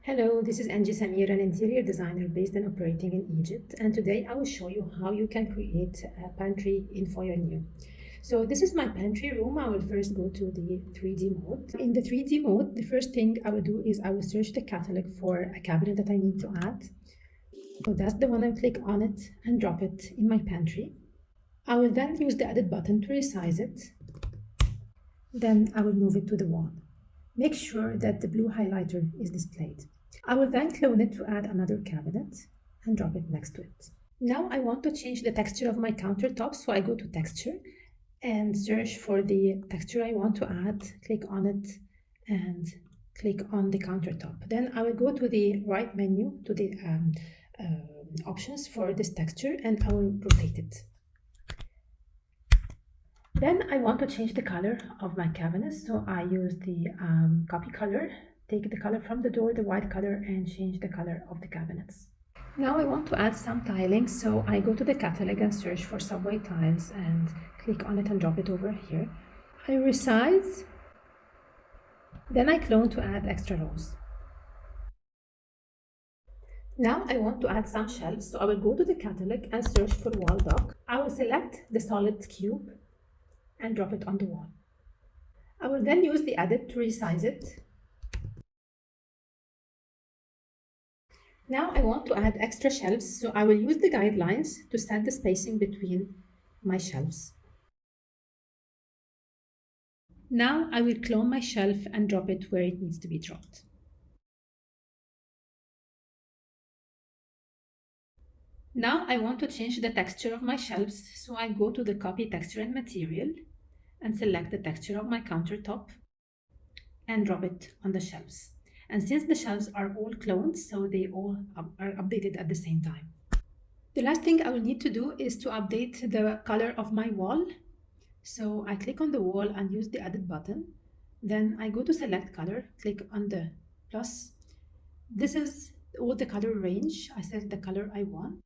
Hello, this is Angie Samir, an interior designer based and operating in Egypt, and today I will show you how you can create a pantry in Foyr Neo. So this is my pantry room. I will first go to the 3D mode. In the 3D mode, the first thing I will do is I will search the catalog for a cabinet that I need to add. So that's the one. I'll click on it and drop it in my pantry. I will then use the edit button to resize it. Then I will move it to the wall. Make sure that the blue highlighter is displayed. I will then clone it to add another cabinet and drop it next to it. Now I want to change the texture of my countertop, so I go to texture and search for the texture I want to add, click on it and click on the countertop. Then I will go to the right menu to the options for this texture and I will rotate it. Then I want to change the color of my cabinets, so I use the copy color, take the color from the door, the white color, and change the color of the cabinets. Now I want to add some tiling, so I go to the catalog and search for subway tiles and click on it and drop it over here. I resize, then I clone to add extra rows. Now I want to add some shelves, so I will go to the catalog and search for wall dock. I will select the solid cube and drop it on the wall. I will then use the edit to resize it. Now I want to add extra shelves, so I will use the guidelines to set the spacing between my shelves. Now I will clone my shelf and drop it where it needs to be dropped. Now I want to change the texture of my shelves, so I go to the copy texture and material and select the texture of my countertop and drop it on the shelves. And since the shelves are all cloned, so they all are updated at the same time. The last thing I will need to do is to update the color of my wall. So I click on the wall and use the edit button. Then I go to select color, click on the plus. This is all the color range. I select the color I want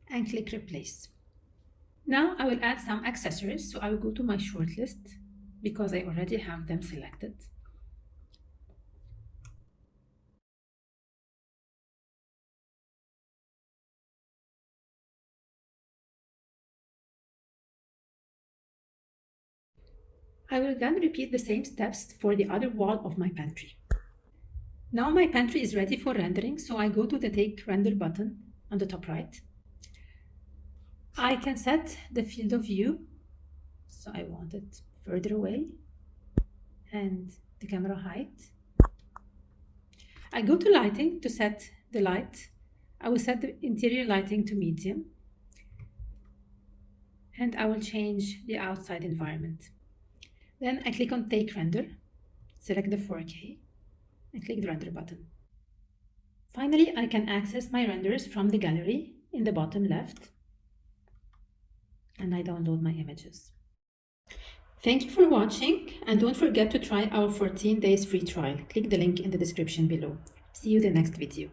and click replace. Now I will add some accessories, so I will go to my shortlist because I already have them selected. I will then repeat the same steps for the other wall of my pantry. Now my pantry is ready for rendering, so I go to the Take Render button on the top right. I can set the field of view, so I want it further away, and the camera height. I go to lighting to set the light. I will set the interior lighting to medium, and I will change the outside environment. Then I click on Take Render, select the 4K, and click the Render button. Finally, I can access my renders from the gallery in the bottom left, and I download my images. Thank you for watching, and don't forget to try our 14 days free trial. Click the link in the description below. See you in the next video.